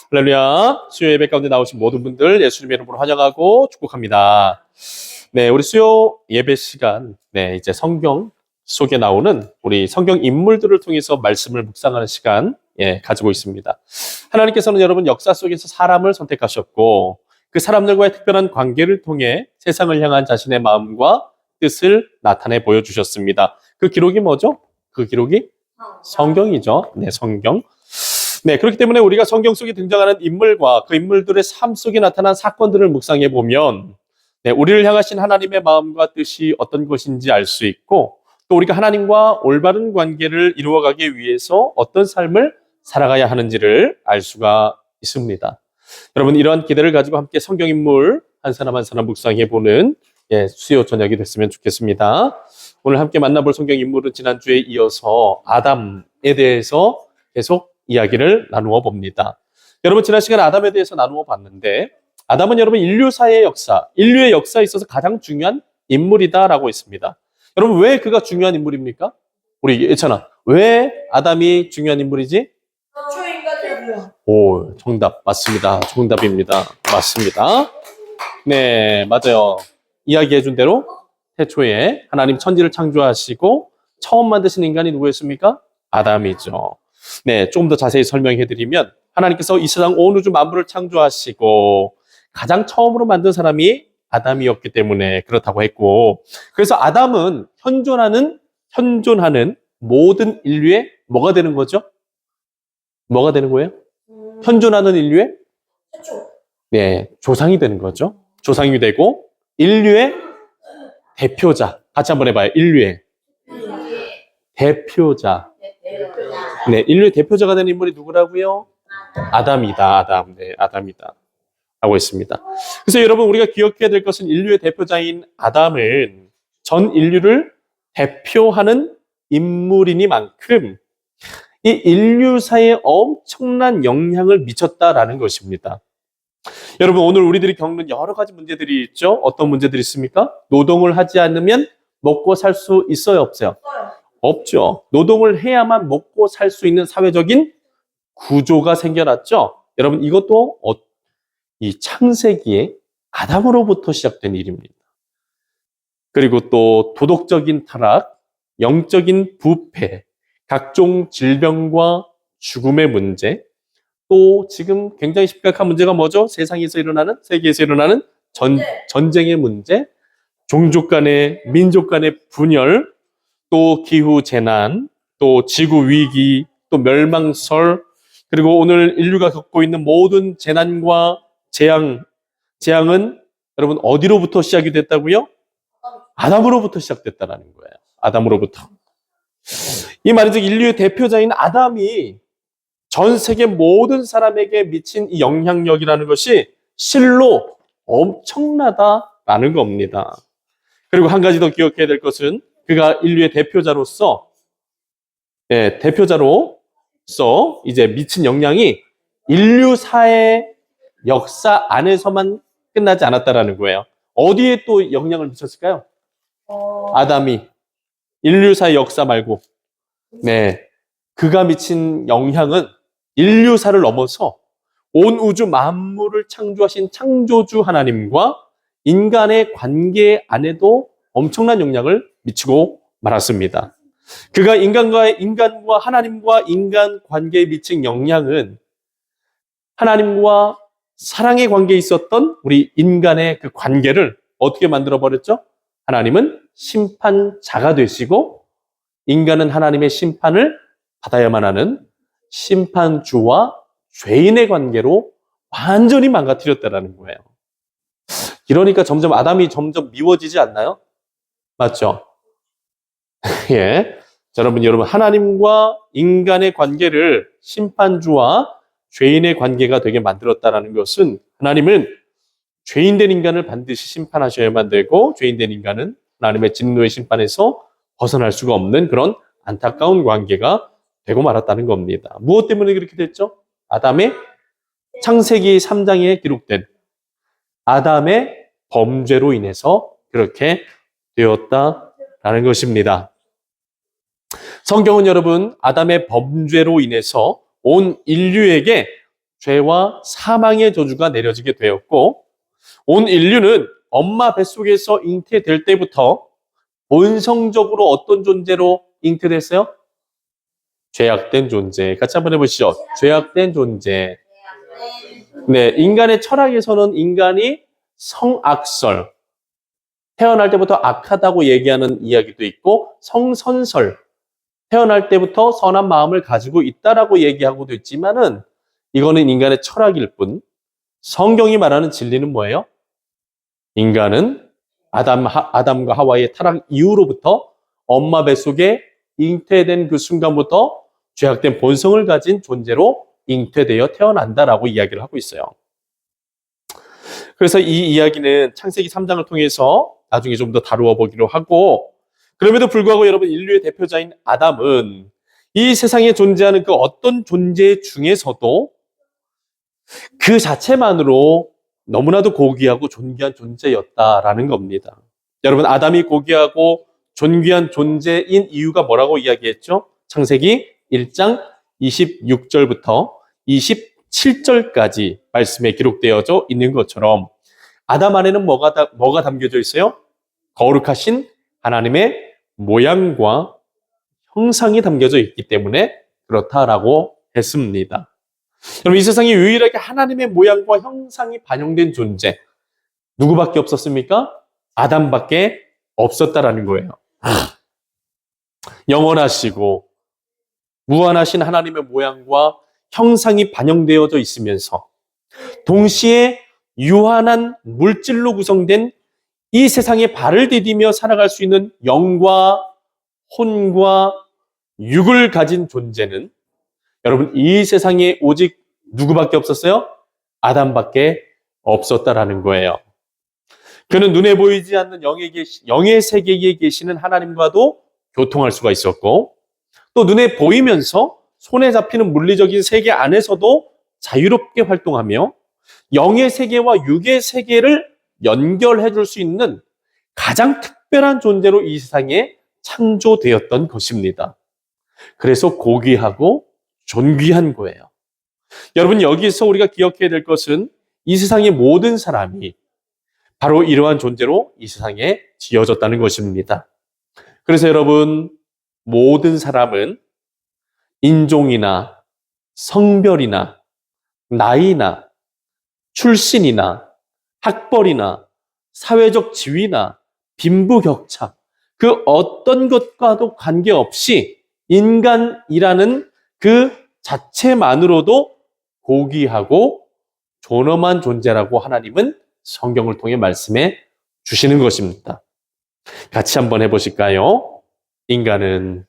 할렐루야. 수요 예배 가운데 나오신 모든 분들 예수님의 이름으로 환영하고 축복합니다. 네, 우리 수요 예배 시간, 이제 성경 속에 나오는 우리 성경 인물들을 통해서 말씀을 묵상하는 시간, 가지고 있습니다. 하나님께서는 여러분 역사 속에서 사람을 선택하셨고, 그 사람들과의 특별한 관계를 통해 세상을 향한 자신의 마음과 뜻을 나타내 보여주셨습니다. 그 기록이 뭐죠? 그 기록이 성경이죠. 네, 성경. 네, 그렇기 때문에 우리가 성경 속에 등장하는 인물과 그 인물들의 삶 속에 나타난 사건들을 묵상해 보면 우리를 향하신 하나님의 마음과 뜻이 어떤 것인지 알 수 있고, 또 우리가 하나님과 올바른 관계를 이루어가기 위해서 어떤 삶을 살아가야 하는지를 알 수가 있습니다. 여러분, 이러한 기대를 가지고 함께 성경 인물 한 사람 한 사람 묵상해 보는 수요 저녁이 됐으면 좋겠습니다. 오늘 함께 만나볼 성경 인물은 지난주에 이어서 아담에 대해서 계속 이야기를 나누어 봅니다. 여러분, 지난 시간에 아담에 대해서 나누어 봤는데, 아담은 여러분 인류사의 역사, 인류의 역사에 있어서 가장 중요한 인물이다라고 했습니다. 여러분, 왜 그가 중요한 인물입니까? 우리 예찬아, 왜 아담이 중요한 인물이지? 오, 정답 맞습니다. 정답입니다. 맞습니다. 네, 맞아요. 이야기해준 대로 태초에 하나님 천지를 창조하시고 처음 만드신 인간이 누구였습니까? 아담이죠. 네, 조금 더 자세히 설명해드리면, 하나님께서 이 세상 온 우주 만물을 창조하시고 가장 처음으로 만든 사람이 아담이었기 때문에 그렇다고 했고, 그래서 아담은 현존하는 모든 인류의 뭐가 되는 거죠? 뭐가 되는 거예요? 현존하는 인류의 조상이 되는 거죠. 조상이 되고 인류의 대표자. 같이 한번 해봐요. 인류의 대표자. 네, 인류의 대표자가 되는 인물이 누구라고요? 아담이다. 아담. 네, 아담이다. 라고 했습니다. 그래서 여러분, 우리가 기억해야 될 것은 인류의 대표자인 아담은 전 인류를 대표하는 인물이니만큼 이 인류사에 엄청난 영향을 미쳤다라는 것입니다. 여러분, 오늘 우리들이 겪는 여러 가지 문제들이 있죠. 어떤 문제들이 있습니까? 노동을 하지 않으면 먹고 살 수 있어요, 없어요? 없죠. 노동을 해야만 먹고 살 수 있는 사회적인 구조가 생겨났죠. 여러분, 이것도 이 창세기에 아담으로부터 시작된 일입니다. 그리고 또 도덕적인 타락, 영적인 부패, 각종 질병과 죽음의 문제, 또 지금 굉장히 심각한 문제가 뭐죠? 세계에서 일어나는 전쟁의 문제, 종족 간의, 민족 간의 분열, 또 기후 재난, 또 지구 위기, 또 멸망설, 그리고 오늘 인류가 겪고 있는 모든 재난과 재앙은 여러분 어디로부터 시작이 됐다고요? 아담으로부터 시작됐다는 거예요. 아담으로부터. 이 말은 즉 인류의 대표자인 아담이 전 세계 모든 사람에게 미친 이 영향력이라는 것이 실로 엄청나다라는 겁니다. 그리고 한 가지 더 기억해야 될 것은 그가 인류의 대표자로서 이제 미친 영향이 인류사의 역사 안에서만 끝나지 않았다라는 거예요. 어디에 또 영향을 미쳤을까요? 아담이 인류사의 역사 말고, 그가 미친 영향은 인류사를 넘어서 온 우주 만물을 창조하신 창조주 하나님과 인간의 관계 안에도 엄청난 영향을 미치고 말았습니다. 그가 인간과 하나님과 인간 관계에 미친 영향은 하나님과 사랑의 관계에 있었던 우리 인간의 그 관계를 어떻게 만들어버렸죠? 하나님은 심판자가 되시고 인간은 하나님의 심판을 받아야만 하는 심판주와 죄인의 관계로 완전히 망가뜨렸다는 거예요. 이러니까 아담이 점점 미워지지 않나요? 맞죠? 자, 여러분, 하나님과 인간의 관계를 심판주와 죄인의 관계가 되게 만들었다는 것은 하나님은 죄인된 인간을 반드시 심판하셔야만 되고, 죄인된 인간은 하나님의 진노의 심판에서 벗어날 수가 없는 그런 안타까운 관계가 되고 말았다는 겁니다. 무엇 때문에 그렇게 됐죠? 아담의 창세기 3장에 기록된 아담의 범죄로 인해서 그렇게 되었다라는 것입니다. 성경은 여러분 아담의 범죄로 인해서 온 인류에게 죄와 사망의 저주가 내려지게 되었고, 온 인류는 엄마 뱃속에서 잉태될 때부터 본성적으로 어떤 존재로 잉태됐어요? 죄악된 존재. 같이 한번 해보시죠. 죄악된 존재. 네, 인간의 철학에서는 인간이 성악설, 태어날 때부터 악하다고 얘기하는 이야기도 있고, 성선설, 태어날 때부터 선한 마음을 가지고 있다라고 얘기하고도 있지만은, 이거는 인간의 철학일 뿐, 성경이 말하는 진리는 뭐예요? 인간은 아담과 하와의 타락 이후로부터 엄마 뱃속에 잉태된 그 순간부터 죄악된 본성을 가진 존재로 잉태되어 태어난다라고 이야기를 하고 있어요. 그래서 이 이야기는 창세기 3장을 통해서 나중에 좀 더 다루어 보기로 하고, 그럼에도 불구하고 여러분, 인류의 대표자인 아담은 이 세상에 존재하는 그 어떤 존재 중에서도 그 자체만으로 너무나도 고귀하고 존귀한 존재였다라는 겁니다. 여러분, 아담이 고귀하고 존귀한 존재인 이유가 뭐라고 이야기했죠? 창세기 1장 26절부터 27절까지 말씀에 기록되어져 있는 것처럼 아담 안에는 뭐가 담겨져 있어요? 거룩하신 하나님의 모양과 형상이 담겨져 있기 때문에 그렇다라고 했습니다. 여러분, 이 세상에 유일하게 하나님의 모양과 형상이 반영된 존재, 누구밖에 없었습니까? 아담밖에 없었다라는 거예요. 영원하시고 무한하신 하나님의 모양과 형상이 반영되어져 있으면서 동시에 유한한 물질로 구성된 이 세상에 발을 디디며 살아갈 수 있는 영과 혼과 육을 가진 존재는 여러분, 이 세상에 오직 누구밖에 없었어요? 아담밖에 없었다라는 거예요. 그는 눈에 보이지 않는 영의 세계에 계시는 하나님과도 교통할 수가 있었고, 또 눈에 보이면서 손에 잡히는 물리적인 세계 안에서도 자유롭게 활동하며 영의 세계와 육의 세계를 연결해 줄 수 있는 가장 특별한 존재로 이 세상에 창조되었던 것입니다. 그래서 고귀하고 존귀한 거예요. 여러분, 여기서 우리가 기억해야 될 것은 이 세상의 모든 사람이 바로 이러한 존재로 이 세상에 지어졌다는 것입니다. 그래서 여러분, 모든 사람은 인종이나 성별이나 나이나 출신이나 학벌이나 사회적 지위나 빈부격차, 그 어떤 것과도 관계없이 인간이라는 그 자체만으로도 고귀하고 존엄한 존재라고 하나님은 성경을 통해 말씀해 주시는 것입니다. 같이 한번 해보실까요? 인간은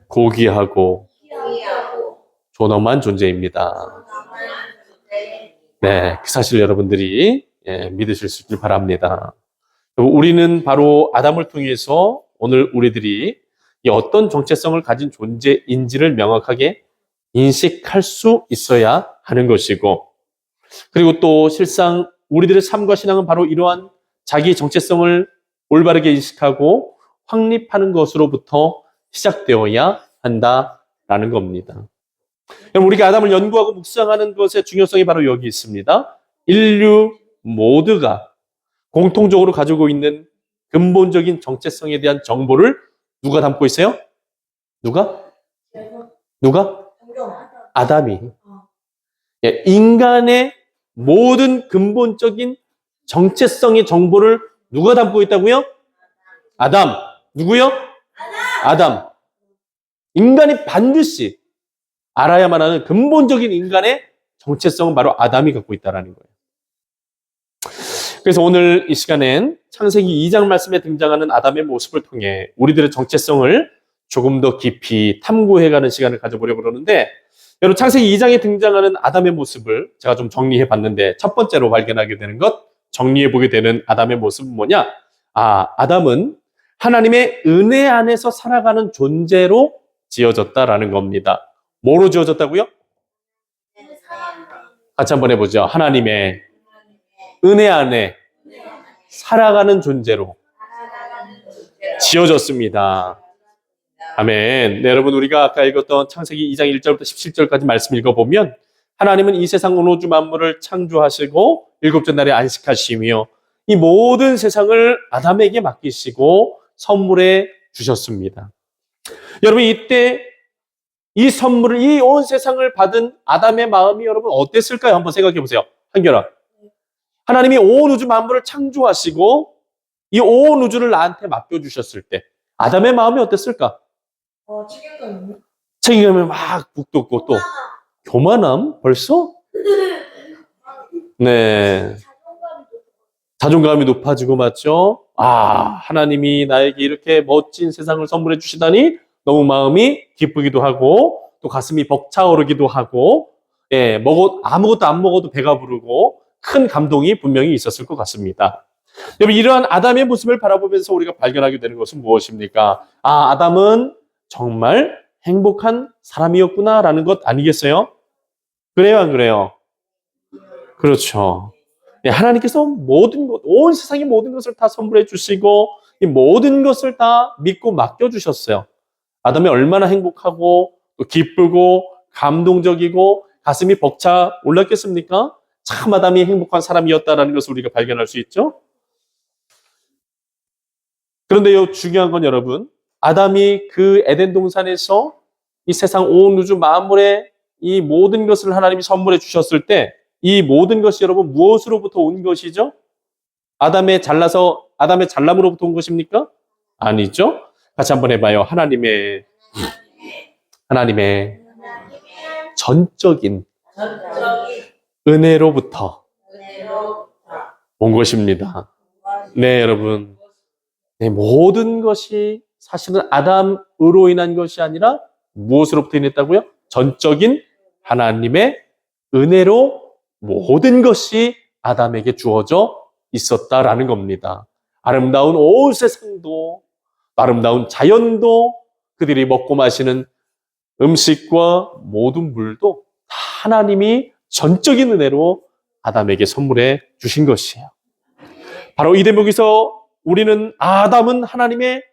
고귀하고 존엄한 존재입니다. 네, 그 사실 여러분들이 믿으실 수 있길 바랍니다. 우리는 바로 아담을 통해서 오늘 우리들이 이 어떤 정체성을 가진 존재인지를 명확하게 인식할 수 있어야 하는 것이고, 그리고 또 실상 우리들의 삶과 신앙은 바로 이러한 자기 정체성을 올바르게 인식하고 확립하는 것으로부터 시작되어야 한다라는 겁니다. 여러분, 우리가 아담을 연구하고 묵상하는 것의 중요성이 바로 여기 있습니다. 인류 모두가 공통적으로 가지고 있는 근본적인 정체성에 대한 정보를 누가 담고 있어요? 누가? 아담이. 인간의 모든 근본적인 정체성의 정보를 누가 담고 있다고요? 아담. 누구요? 아담. 인간이 반드시 알아야만 하는 근본적인 인간의 정체성은 바로 아담이 갖고 있다는 거예요. 그래서 오늘 이 시간엔 창세기 2장 말씀에 등장하는 아담의 모습을 통해 우리들의 정체성을 조금 더 깊이 탐구해가는 시간을 가져보려고 그러는데, 여러분, 창세기 2장에 등장하는 아담의 모습을 제가 좀 정리해 봤는데, 첫 번째로 발견하게 되는 것, 정리해 보게 되는 아담의 모습은 뭐냐? 아담은 하나님의 은혜 안에서 살아가는 존재로 지어졌다라는 겁니다. 뭐로 지어졌다고요? 같이 한번 해보죠. 하나님의 은혜 안에 살아가는 존재로 지어졌습니다. 아멘. 네, 여러분, 우리가 아까 읽었던 창세기 2장 1절부터 17절까지 말씀 읽어보면 하나님은 이 세상 온 우주 만물을 창조하시고 일곱째 날에 안식하시며 이 모든 세상을 아담에게 맡기시고 선물해 주셨습니다. 여러분 이때 이 선물을 이 온 세상을 받은 아담의 마음이 여러분 어땠을까요? 한번 생각해 보세요. 한결아. 하나님이 온 우주 만물을 창조하시고 이 온 우주를 나한테 맡겨주셨을 때 아담의 마음이 어땠을까? 책임감이요? 책임감이 막 북돋고 또 교만함? 벌써? 네. 자존감이 높아지고 맞죠? 하나님이 나에게 이렇게 멋진 세상을 선물해 주시다니 너무 마음이 기쁘기도 하고 또 가슴이 벅차오르기도 하고 아무것도 안 먹어도 배가 부르고 큰 감동이 분명히 있었을 것 같습니다. 여러분 이러한 아담의 모습을 바라보면서 우리가 발견하게 되는 것은 무엇입니까? 아담은 정말 행복한 사람이었구나라는 것 아니겠어요? 그래요, 안 그래요? 그렇죠. 하나님께서 모든 것, 온 세상의 모든 것을 다 선물해 주시고 이 모든 것을 다 믿고 맡겨 주셨어요. 아담이 얼마나 행복하고 또 기쁘고 감동적이고 가슴이 벅차 올랐겠습니까? 참 아담이 행복한 사람이었다라는 것을 우리가 발견할 수 있죠. 그런데요, 중요한 건 여러분, 아담이 그 에덴 동산에서 이 세상 온 우주 만물의 이 모든 것을 하나님이 선물해 주셨을 때 이 모든 것이 여러분 무엇으로부터 온 것이죠? 아담의 잘남으로부터 온 것입니까? 아니죠. 같이 한번 해봐요. 하나님의 전적인 은혜로부터 온 것입니다. 네, 여러분. 네, 모든 것이 사실은 아담으로 인한 것이 아니라 무엇으로부터 인했다고요? 전적인 하나님의 은혜로 모든 것이 아담에게 주어져 있었다라는 겁니다. 아름다운 온 세상도, 아름다운 자연도, 그들이 먹고 마시는 음식과 모든 물도 다 하나님이 전적인 은혜로 아담에게 선물해 주신 것이에요. 바로 이 대목에서 우리는 아담은 하나님의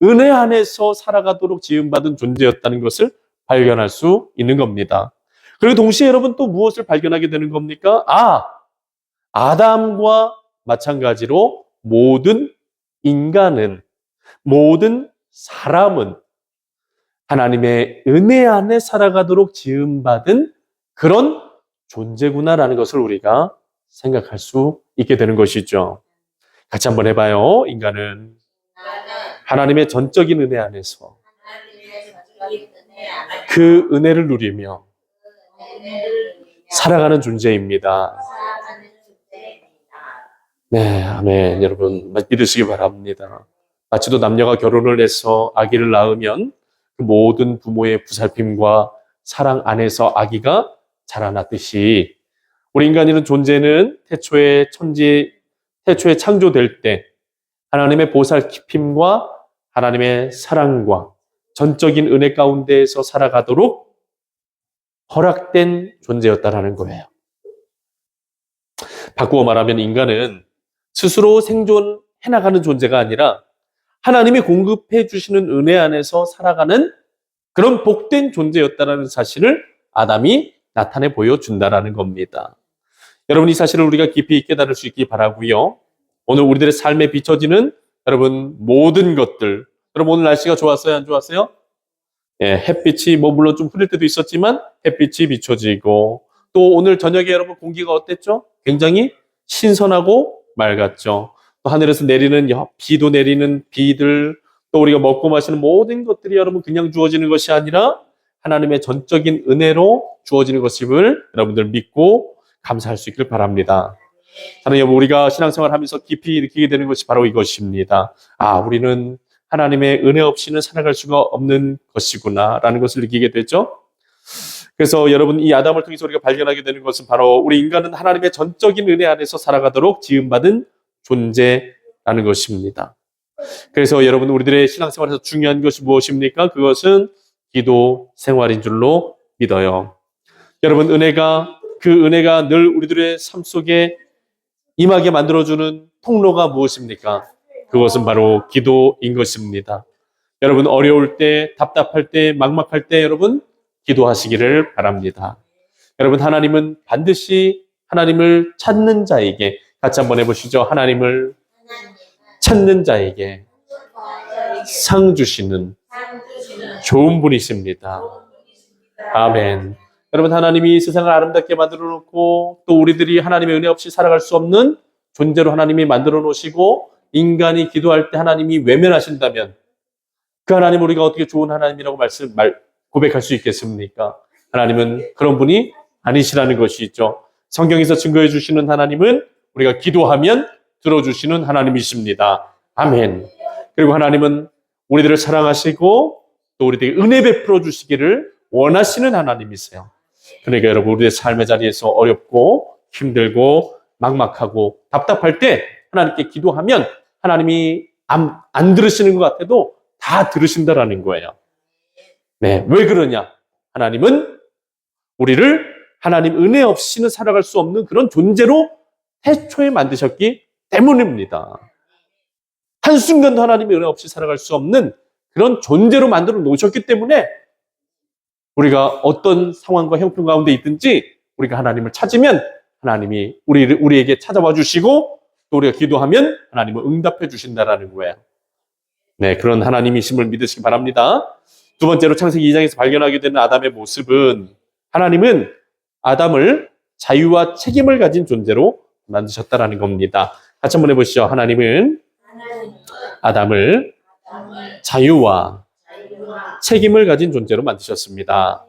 은혜 안에서 살아가도록 지음받은 존재였다는 것을 발견할 수 있는 겁니다. 그리고 동시에 여러분 또 무엇을 발견하게 되는 겁니까? 아담과 마찬가지로 모든 인간은, 모든 사람은 하나님의 은혜 안에 살아가도록 지음받은 그런 존재구나라는 것을 우리가 생각할 수 있게 되는 것이죠. 같이 한번 해봐요. 인간은 하나님의 전적인 은혜 안에서 그 은혜를 누리며 살아가는 존재입니다. 네, 아멘. 여러분 믿으시기 바랍니다. 마치도 남녀가 결혼을 해서 아기를 낳으면 그 모든 부모의 보살핌과 사랑 안에서 아기가 자라났듯이 우리 인간이라는 존재는 태초에 창조될 때 하나님의 보살핌과 하나님의 사랑과 전적인 은혜 가운데에서 살아가도록 허락된 존재였다라는 거예요. 바꾸어 말하면 인간은 스스로 생존해나가는 존재가 아니라 하나님이 공급해 주시는 은혜 안에서 살아가는 그런 복된 존재였다라는 사실을 아담이 나타내 보여준다라는 겁니다. 여러분 이 사실을 우리가 깊이 깨달을 수 있기 바라고요. 오늘 우리들의 삶에 비춰지는 여러분 모든 것들, 여러분 오늘 날씨가 좋았어요? 안 좋았어요? 햇빛이 물론 좀 흐릴 때도 있었지만 햇빛이 비춰지고 또 오늘 저녁에 여러분 공기가 어땠죠? 굉장히 신선하고 맑았죠. 또 하늘에서 내리는 비도 내리는 비들, 또 우리가 먹고 마시는 모든 것들이 여러분 그냥 주어지는 것이 아니라 하나님의 전적인 은혜로 주어지는 것임을 여러분들 믿고 감사할 수 있길 바랍니다. 저는 여러분 우리가 신앙생활 하면서 깊이 느끼게 되는 것이 바로 이것입니다. 우리는 하나님의 은혜 없이는 살아갈 수가 없는 것이구나 라는 것을 느끼게 되죠. 그래서 여러분 이 아담을 통해서 우리가 발견하게 되는 것은 바로 우리 인간은 하나님의 전적인 은혜 안에서 살아가도록 지음받은 존재라는 것입니다. 그래서 여러분 우리들의 신앙생활에서 중요한 것이 무엇입니까? 그것은 기도 생활인 줄로 믿어요. 여러분 그 은혜가 늘 우리들의 삶 속에 임하게 만들어주는 통로가 무엇입니까? 그것은 바로 기도인 것입니다. 여러분 어려울 때, 답답할 때, 막막할 때 여러분 기도하시기를 바랍니다. 여러분, 하나님은 반드시 하나님을 찾는 자에게, 같이 한번 해보시죠. 하나님을 찾는 자에게 상 주시는 좋은 분이십니다. 아멘. 여러분, 하나님이 세상을 아름답게 만들어 놓고 또 우리들이 하나님의 은혜 없이 살아갈 수 없는 존재로 하나님이 만들어 놓으시고 인간이 기도할 때 하나님이 외면하신다면 그 하나님 우리가 어떻게 좋은 하나님이라고 고백할 수 있겠습니까? 하나님은 그런 분이 아니시라는 것이죠. 성경에서 증거해 주시는 하나님은 우리가 기도하면 들어주시는 하나님이십니다. 아멘. 그리고 하나님은 우리들을 사랑하시고 또 우리들에게 은혜 베풀어 주시기를 원하시는 하나님이세요. 그러니까 여러분, 우리의 삶의 자리에서 어렵고 힘들고 막막하고 답답할 때 하나님께 기도하면 하나님이 안 들으시는 것 같아도 다 들으신다라는 거예요. 네, 왜 그러냐? 하나님은 우리를 하나님 은혜 없이는 살아갈 수 없는 그런 존재로 태초에 만드셨기 때문입니다. 한순간도 하나님의 은혜 없이 살아갈 수 없는 그런 존재로 만들어 놓으셨기 때문에 우리가 어떤 상황과 형편 가운데 있든지 우리가 하나님을 찾으면 하나님이 우리에게 찾아와 주시고 또 우리가 기도하면 하나님은 응답해 주신다라는 거예요. 네, 그런 하나님이심을 믿으시기 바랍니다. 두 번째로 창세기 2장에서 발견하게 되는 아담의 모습은 하나님은 아담을 자유와 책임을 가진 존재로 만드셨다라는 겁니다. 같이 한번 해보시죠. 하나님은 아담을 자유와 책임을 가진 존재로 만드셨습니다.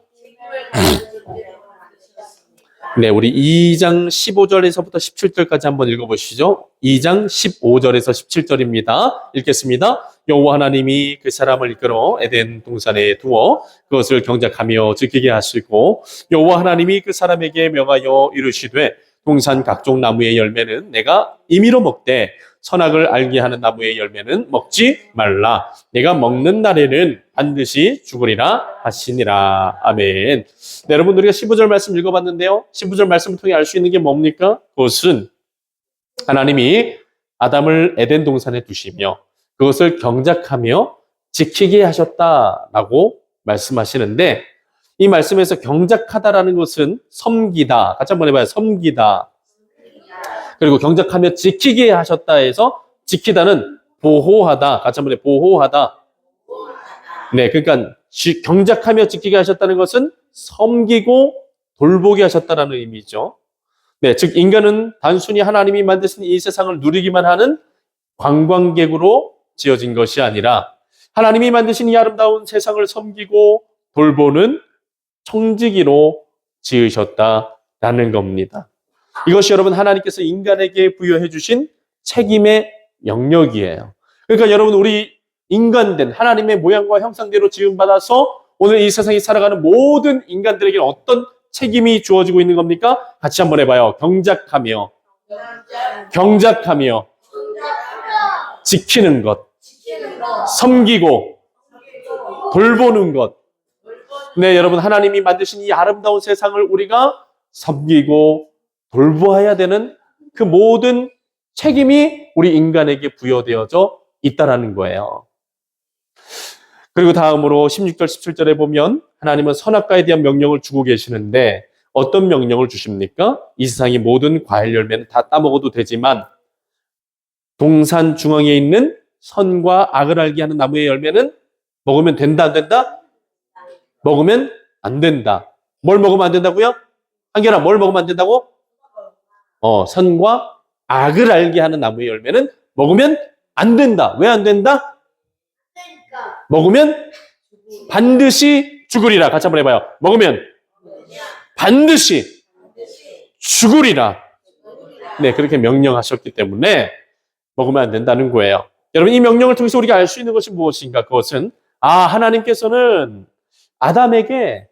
네, 우리 2장 15절에서부터 17절까지 한번 읽어보시죠. 2장 15절에서 17절입니다. 읽겠습니다. 여호와 하나님이 그 사람을 이끌어 에덴 동산에 두어 그것을 경작하며 지키게 하시고 여호와 하나님이 그 사람에게 명하여 이르시되 동산 각종 나무의 열매는 내가 임의로 먹되 선악을 알게 하는 나무의 열매는 먹지 말라. 내가 먹는 날에는 반드시 죽으리라 하시니라. 아멘. 네, 여러분, 우리가 15절 말씀 읽어봤는데요. 15절 말씀을 통해 알 수 있는 게 뭡니까? 그것은 하나님이 아담을 에덴 동산에 두시며 그것을 경작하며 지키게 하셨다라고 말씀하시는데 이 말씀에서 경작하다라는 것은 섬기다. 같이 한번 해봐요. 섬기다. 그리고 경작하며 지키게 하셨다 해서 지키다는 보호하다. 같이 한번 해. 보호하다. 네, 그러니까 경작하며 지키게 하셨다는 것은 섬기고 돌보게 하셨다는 의미죠. 네, 즉 인간은 단순히 하나님이 만드신 이 세상을 누리기만 하는 관광객으로 지어진 것이 아니라 하나님이 만드신 이 아름다운 세상을 섬기고 돌보는 청지기로 지으셨다라는 겁니다. 이것이 여러분 하나님께서 인간에게 부여해 주신 책임의 영역이에요. 그러니까 여러분, 우리 인간된 하나님의 모양과 형상대로 지음받아서 오늘 이 세상에 살아가는 모든 인간들에게 어떤 책임이 주어지고 있는 겁니까? 같이 한번 해봐요. 경작하며 지키는 것, 섬기고 돌보는 것. 네, 여러분, 하나님이 만드신 이 아름다운 세상을 우리가 섬기고 돌보아야 되는 그 모든 책임이 우리 인간에게 부여되어져 있다라는 거예요. 그리고 다음으로 16절, 17절에 보면 하나님은 선악과에 대한 명령을 주고 계시는데 어떤 명령을 주십니까? 이 세상의 모든 과일 열매는 다 따먹어도 되지만 동산 중앙에 있는 선과 악을 알게 하는 나무의 열매는 먹으면 된다, 안 된다? 먹으면 안 된다. 뭘 먹으면 안 된다고요? 한결아, 뭘 먹으면 안 된다고? 선과 악을 알게 하는 나무의 열매는 먹으면 안 된다. 왜 안 된다? 먹으면 반드시 죽으리라. 같이 한번 해봐요. 먹으면 반드시 죽으리라. 네, 그렇게 명령하셨기 때문에 먹으면 안 된다는 거예요. 여러분, 이 명령을 통해서 우리가 알 수 있는 것이 무엇인가? 그것은 하나님께서는 아담에게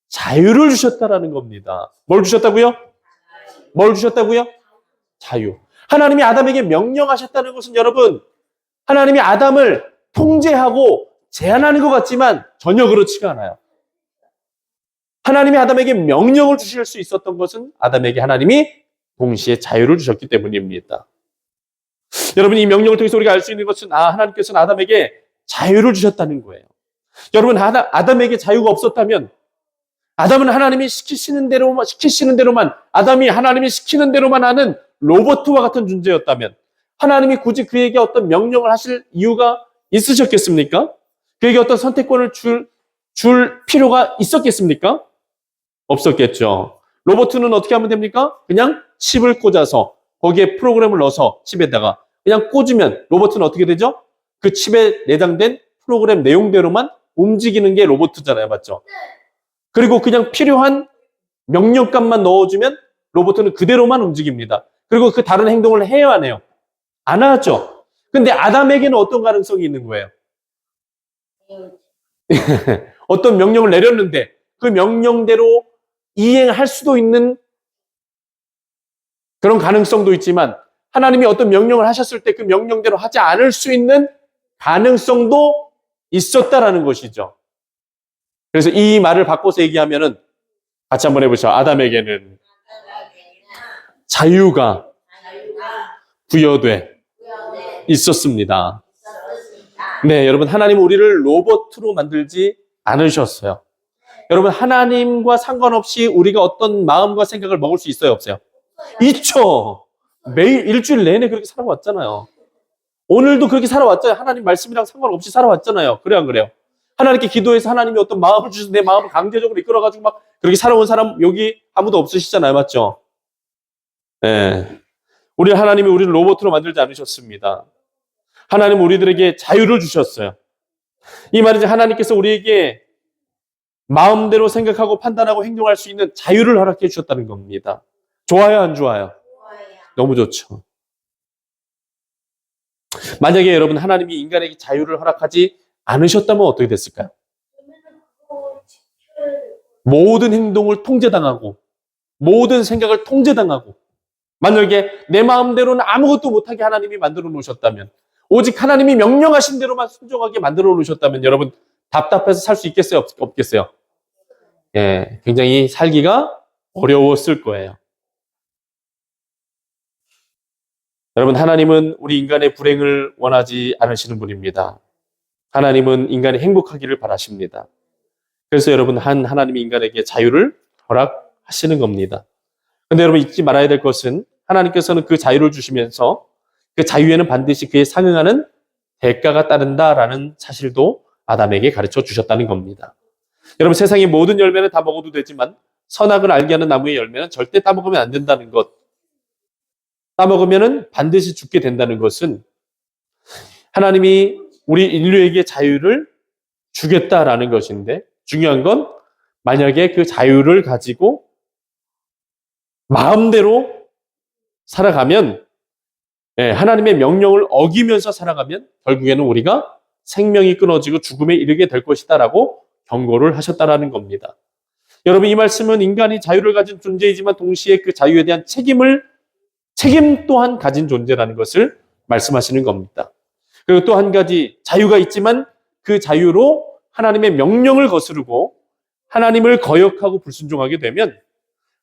자유를 주셨다라는 겁니다. 뭘 주셨다고요? 뭘 주셨다고요? 자유. 하나님이 아담에게 명령하셨다는 것은 여러분, 하나님이 아담을 통제하고 제한하는 것 같지만 전혀 그렇지가 않아요. 하나님이 아담에게 명령을 주실 수 있었던 것은 아담에게 하나님이 동시에 자유를 주셨기 때문입니다. 여러분, 이 명령을 통해서 우리가 알 수 있는 것은 하나님께서는 아담에게 자유를 주셨다는 거예요. 여러분, 아담에게 자유가 없었다면 아담은 하나님이 시키시는 대로만, 아담이 하나님이 시키는 대로만 하는 로봇과 같은 존재였다면, 하나님이 굳이 그에게 어떤 명령을 하실 이유가 있으셨겠습니까? 그에게 어떤 선택권을 줄 필요가 있었겠습니까? 없었겠죠. 로봇은 어떻게 하면 됩니까? 그냥 칩을 꽂아서 거기에 프로그램을 넣어서 칩에다가 그냥 꽂으면 로봇은 어떻게 되죠? 그 칩에 내장된 프로그램 내용대로만 움직이는 게 로봇이잖아요. 맞죠? 그리고 그냥 필요한 명령값만 넣어주면 로봇은 그대로만 움직입니다. 그리고 그 다른 행동을 해야 하네요. 안 하죠. 근데 아담에게는 어떤 가능성이 있는 거예요? 어떤 명령을 내렸는데 그 명령대로 이행할 수도 있는 그런 가능성도 있지만, 하나님이 어떤 명령을 하셨을 때 그 명령대로 하지 않을 수 있는 가능성도 있었다라는 것이죠. 그래서 이 말을 바꿔서 얘기하면은 같이 한번 해보죠. 아담에게는 자유가 부여돼 있었습니다. 네, 여러분, 하나님은 우리를 로봇으로 만들지 않으셨어요. 여러분, 하나님과 상관없이 우리가 어떤 마음과 생각을 먹을 수 있어요, 없어요? 있죠. 매일 일주일 내내 그렇게 살아왔잖아요. 오늘도 그렇게 살아왔잖아요. 하나님 말씀이랑 상관없이 살아왔잖아요. 그래요, 안 그래요? 하나님께 기도해서 하나님이 어떤 마음을 주셔서 내 마음을 강제적으로 이끌어가지고 막 그렇게 살아온 사람 여기 아무도 없으시잖아요. 맞죠? 네. 하나님이 우리를 로봇으로 만들지 않으셨습니다. 하나님은 우리들에게 자유를 주셨어요. 이 말이지, 하나님께서 우리에게 마음대로 생각하고 판단하고 행동할 수 있는 자유를 허락해 주셨다는 겁니다. 좋아요, 안 좋아요? 너무 좋죠. 만약에 여러분, 하나님이 인간에게 자유를 허락하지 않으셨다면 어떻게 됐을까요? 모든 행동을 통제당하고 모든 생각을 통제당하고, 만약에 내 마음대로는 아무것도 못하게 하나님이 만들어 놓으셨다면, 오직 하나님이 명령하신 대로만 순종하게 만들어 놓으셨다면 여러분, 답답해서 살 수 있겠어요? 없겠어요? 예, 굉장히 살기가 어려웠을 거예요. 여러분, 하나님은 우리 인간의 불행을 원하지 않으시는 분입니다. 하나님은 인간이 행복하기를 바라십니다. 그래서 여러분, 하나님이 인간에게 자유를 허락하시는 겁니다. 근데 여러분, 잊지 말아야 될 것은, 하나님께서는 그 자유를 주시면서 그 자유에는 반드시 그에 상응하는 대가가 따른다라는 사실도 아담에게 가르쳐 주셨다는 겁니다. 여러분, 세상의 모든 열매는 다 먹어도 되지만 선악을 알게 하는 나무의 열매는 절대 따먹으면 안 된다는 것, 따먹으면 반드시 죽게 된다는 것은, 하나님이 우리 인류에게 자유를 주겠다라는 것인데, 중요한 건 만약에 그 자유를 가지고 마음대로 살아가면, 하나님의 명령을 어기면서 살아가면 결국에는 우리가 생명이 끊어지고 죽음에 이르게 될 것이다라고 경고를 하셨다라는 겁니다. 여러분, 이 말씀은 인간이 자유를 가진 존재이지만 동시에 그 자유에 대한 책임 또한 가진 존재라는 것을 말씀하시는 겁니다. 그리고 또 한 가지, 자유가 있지만 그 자유로 하나님의 명령을 거스르고 하나님을 거역하고 불순종하게 되면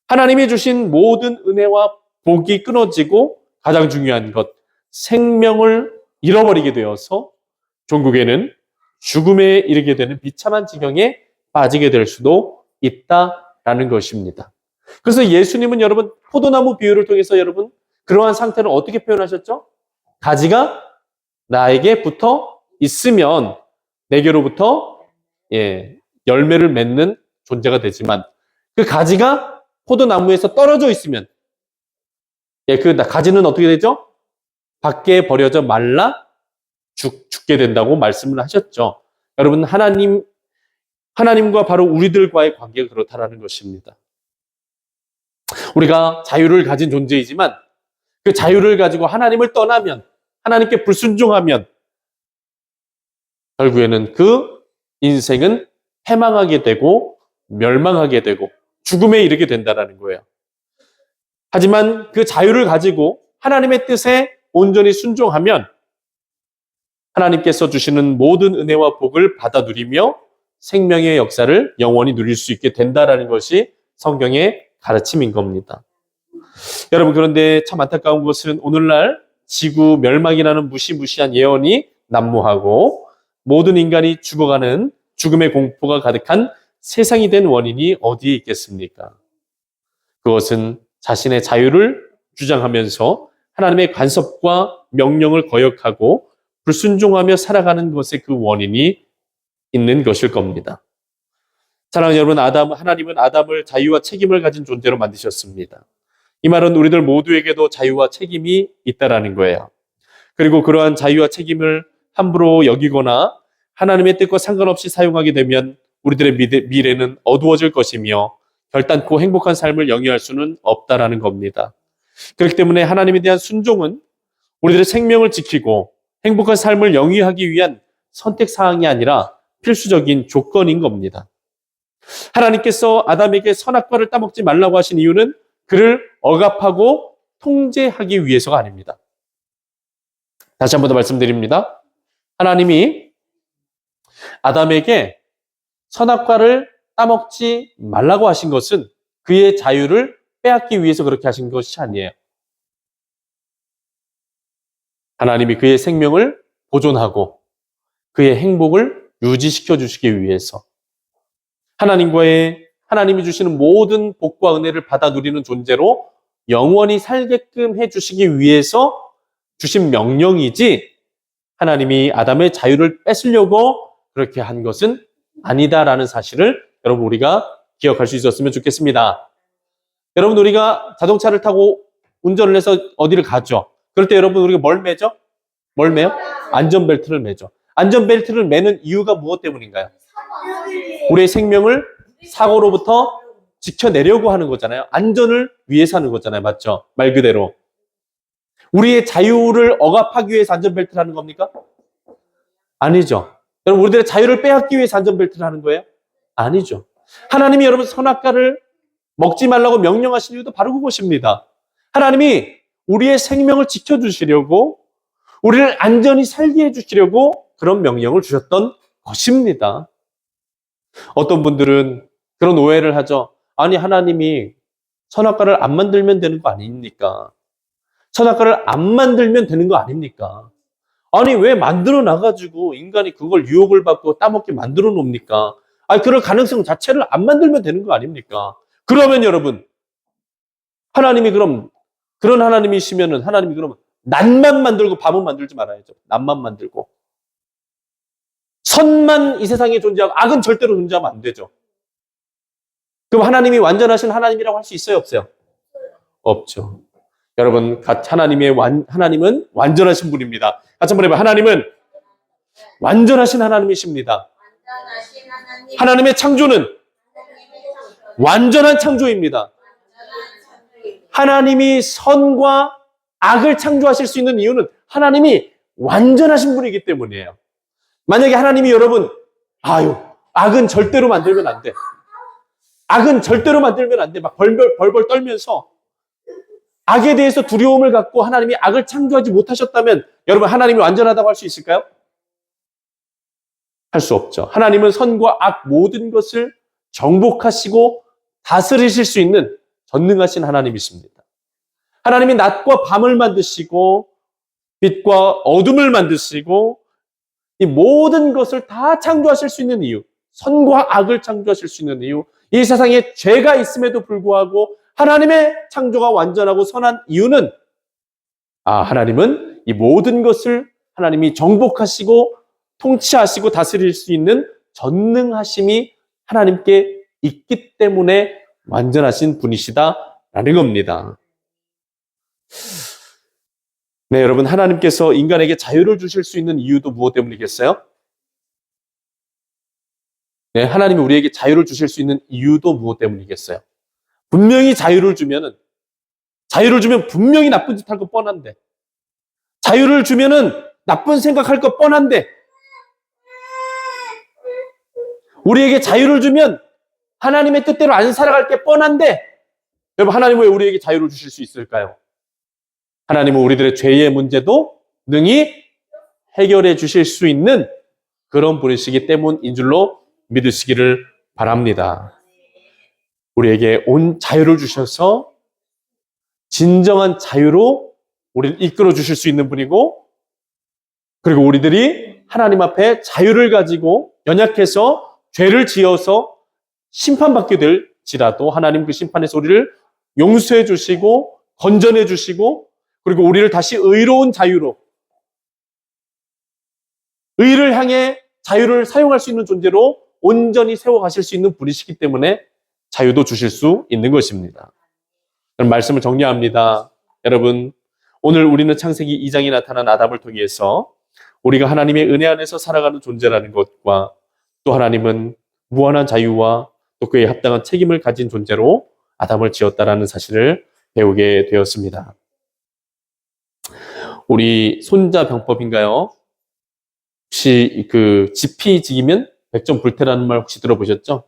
하나님이 주신 모든 은혜와 복이 끊어지고, 가장 중요한 것, 생명을 잃어버리게 되어서 종국에는 죽음에 이르게 되는 비참한 지경에 빠지게 될 수도 있다라는 것입니다. 그래서 예수님은 여러분, 포도나무 비유를 통해서 여러분, 그러한 상태를 어떻게 표현하셨죠? 가지가 나에게 붙어 있으면 내게로부터 열매를 맺는 존재가 되지만, 그 가지가 포도나무에서 떨어져 있으면 그 가지는 어떻게 되죠? 밖에 버려져 말라 죽게 된다고 말씀을 하셨죠. 여러분, 하나님과 바로 우리들과의 관계가 그렇다라는 것입니다. 우리가 자유를 가진 존재이지만 그 자유를 가지고 하나님을 떠나면, 하나님께 불순종하면 결국에는 그 인생은 패망하게 되고 멸망하게 되고 죽음에 이르게 된다는 거예요. 하지만 그 자유를 가지고 하나님의 뜻에 온전히 순종하면 하나님께서 주시는 모든 은혜와 복을 받아 누리며 생명의 역사를 영원히 누릴 수 있게 된다는 것이 성경의 가르침인 겁니다. 여러분, 그런데 참 안타까운 것은 오늘날 지구 멸망이라는 무시무시한 예언이 난무하고 모든 인간이 죽어가는 죽음의 공포가 가득한 세상이 된 원인이 어디에 있겠습니까? 그것은 자신의 자유를 주장하면서 하나님의 간섭과 명령을 거역하고 불순종하며 살아가는 것의 그 원인이 있는 것일 겁니다. 사랑하는 여러분, 하나님은 아담을 자유와 책임을 가진 존재로 만드셨습니다. 이 말은 우리들 모두에게도 자유와 책임이 있다라는 거예요. 그리고 그러한 자유와 책임을 함부로 여기거나 하나님의 뜻과 상관없이 사용하게 되면 우리들의 미래는 어두워질 것이며 결단코 행복한 삶을 영위할 수는 없다라는 겁니다. 그렇기 때문에 하나님에 대한 순종은 우리들의 생명을 지키고 행복한 삶을 영위하기 위한 선택사항이 아니라 필수적인 조건인 겁니다. 하나님께서 아담에게 선악과를 따먹지 말라고 하신 이유는 그를 억압하고 통제하기 위해서가 아닙니다. 다시 한 번 더 말씀드립니다. 하나님이 아담에게 선악과를 따먹지 말라고 하신 것은 그의 자유를 빼앗기 위해서 그렇게 하신 것이 아니에요. 하나님이 그의 생명을 보존하고 그의 행복을 유지시켜 주시기 위해서 하나님이 주시는 모든 복과 은혜를 받아 누리는 존재로 영원히 살게끔 해 주시기 위해서 주신 명령이지 하나님이 아담의 자유를 뺏으려고 그렇게 한 것은 아니다라는 사실을 여러분 우리가 기억할 수 있었으면 좋겠습니다. 여러분 우리가 자동차를 타고 운전을 해서 어디를 가죠? 그럴 때 여러분 우리가 뭘 매죠? 뭘 매요? 안전벨트를 매죠. 안전벨트를 매는 이유가 무엇 때문인가요? 우리의 생명을 사고로부터 지켜내려고 하는 거잖아요. 안전을 위해서 하는 거잖아요. 맞죠? 말 그대로. 우리의 자유를 억압하기 위해서 안전벨트를 하는 겁니까? 아니죠. 여러분 우리들의 자유를 빼앗기 위해서 안전벨트를 하는 거예요? 아니죠. 하나님이 여러분 선악과를 먹지 말라고 명령하신 이유도 바로 그것입니다. 하나님이 우리의 생명을 지켜주시려고 우리를 안전히 살게 해주시려고 그런 명령을 주셨던 것입니다. 어떤 분들은 그런 오해를 하죠. 아니 하나님이 선악과를 안 만들면 되는 거 아닙니까? 선악과를 안 만들면 되는 거 아닙니까? 아니 왜 만들어 놔가지고 인간이 그걸 유혹을 받고 따먹게 만들어 놓습니까? 아니 그럴 가능성 자체를 안 만들면 되는 거 아닙니까? 그러면 여러분 하나님이 그럼 그런 하나님이시면은 하나님이 그러면 낫만 만들고 밤은 만들지 말아야죠. 낫만 만들고 선만 이 세상에 존재하고 악은 절대로 존재하면 안 되죠. 그럼 하나님이 완전하신 하나님이라고 할 수 있어요? 없어요? 없죠. 여러분 하나님은 완전하신 분입니다. 같이 한번 해봐요. 하나님은 완전하신 하나님이십니다. 하나님의 창조는 완전한 창조입니다. 하나님이 선과 악을 창조하실 수 있는 이유는 하나님이 완전하신 분이기 때문이에요. 만약에 하나님이 여러분 악은 절대로 만들면 안 돼. 악은 절대로 만들면 안 돼. 막 벌벌 떨면서 악에 대해서 두려움을 갖고 하나님이 악을 창조하지 못하셨다면 여러분 하나님이 완전하다고 할 수 있을까요? 할 수 없죠. 하나님은 선과 악 모든 것을 정복하시고 다스리실 수 있는 전능하신 하나님이십니다. 하나님이 낮과 밤을 만드시고 빛과 어둠을 만드시고 이 모든 것을 다 창조하실 수 있는 이유, 선과 악을 창조하실 수 있는 이유, 이 세상에 죄가 있음에도 불구하고 하나님의 창조가 완전하고 선한 이유는 하나님은 이 모든 것을 하나님이 정복하시고 통치하시고 다스릴 수 있는 전능하심이 하나님께 있기 때문에 완전하신 분이시다라는 겁니다. 네, 여러분 하나님께서 인간에게 자유를 주실 수 있는 이유도 무엇 때문이겠어요? 네, 하나님이 우리에게 자유를 주실 수 있는 이유도 무엇 때문이겠어요? 분명히 자유를 주면 분명히 나쁜 짓 할 거 뻔한데 자유를 주면은 나쁜 생각할 거 뻔한데 우리에게 자유를 주면 하나님의 뜻대로 안 살아갈 게 뻔한데 여러분 하나님은 왜 우리에게 자유를 주실 수 있을까요? 하나님은 우리들의 죄의 문제도 능히 해결해 주실 수 있는 그런 분이시기 때문인 줄로 믿으시기를 바랍니다. 우리에게 온 자유를 주셔서 진정한 자유로 우리를 이끌어 주실 수 있는 분이고 그리고 우리들이 하나님 앞에 자유를 가지고 연약해서 죄를 지어서 심판받게 될지라도 하나님 그 심판에서 우리를 용서해 주시고 건전해 주시고 그리고 우리를 다시 의로운 자유로 의를 향해 자유를 사용할 수 있는 존재로 온전히 세워가실 수 있는 분이시기 때문에 자유도 주실 수 있는 것입니다. 그럼 말씀을 정리합니다. 여러분, 오늘 우리는 창세기 2장에 나타난 아담을 통해서 우리가 하나님의 은혜 안에서 살아가는 존재라는 것과 또 하나님은 무한한 자유와 또 그에 합당한 책임을 가진 존재로 아담을 지었다라는 사실을 배우게 되었습니다. 우리 손자병법인가요? 혹시 그 지피지기면 백전불태라는 말 혹시 들어보셨죠?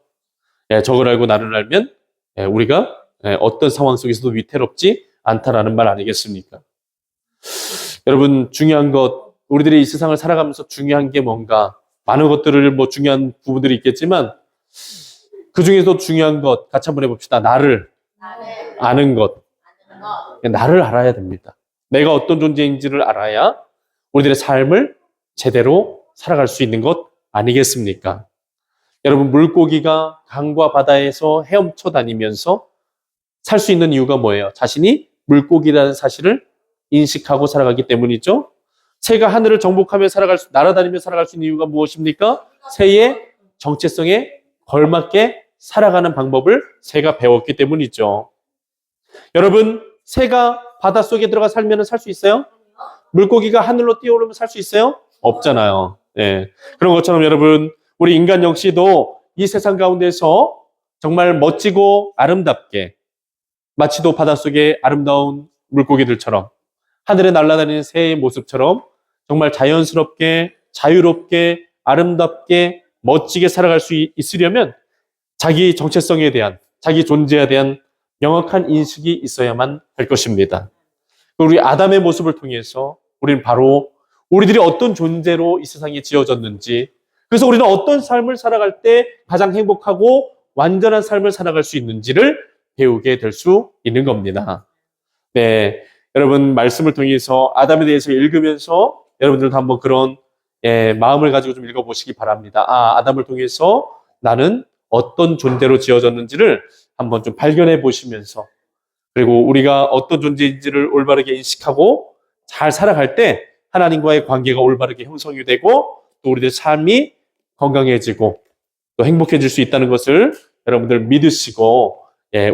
예, 적을 알고 나를 알면 우리가 어떤 상황 속에서도 위태롭지 않다라는 말 아니겠습니까? 여러분, 중요한 것, 우리들이 이 세상을 살아가면서 중요한 게 뭔가, 많은 것들을 뭐 중요한 부분들이 있겠지만 그 중에서 중요한 것 같이 한번 해봅시다. 나를 아는 것. 나를 알아야 됩니다. 내가 어떤 존재인지를 알아야 우리들의 삶을 제대로 살아갈 수 있는 것 아니겠습니까? 여러분, 물고기가 강과 바다에서 헤엄쳐 다니면서 살 수 있는 이유가 뭐예요? 자신이 물고기라는 사실을 인식하고 살아가기 때문이죠. 새가 하늘을 정복하며 날아다니며 살아갈 수 있는 이유가 무엇입니까? 새의 정체성에 걸맞게 살아가는 방법을 새가 배웠기 때문이죠. 여러분, 새가 바닷속에 들어가 살면 살 수 있어요? 물고기가 하늘로 뛰어오르면 살 수 있어요? 없잖아요. 예. 그런 것처럼 여러분, 우리 인간 역시도 이 세상 가운데서 정말 멋지고 아름답게 마치도 바닷속의 아름다운 물고기들처럼 하늘에 날아다니는 새의 모습처럼 정말 자연스럽게 자유롭게 아름답게 멋지게 살아갈 수 있으려면 자기 정체성에 대한 자기 존재에 대한 명확한 인식이 있어야만 할 것입니다. 우리 아담의 모습을 통해서 우리는 바로 우리들이 어떤 존재로 이 세상에 지어졌는지 그래서 우리는 어떤 삶을 살아갈 때 가장 행복하고 완전한 삶을 살아갈 수 있는지를 배우게 될 수 있는 겁니다. 네, 여러분 말씀을 통해서 아담에 대해서 읽으면서 여러분들도 한번 그런 마음을 가지고 좀 읽어보시기 바랍니다. 아담을 통해서 나는 어떤 존재로 지어졌는지를 한번 좀 발견해 보시면서 그리고 우리가 어떤 존재인지를 올바르게 인식하고 잘 살아갈 때 하나님과의 관계가 올바르게 형성이 되고 또 우리들의 삶이 건강해지고 또 행복해질 수 있다는 것을 여러분들 믿으시고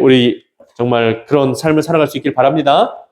우리 정말 그런 삶을 살아갈 수 있길 바랍니다.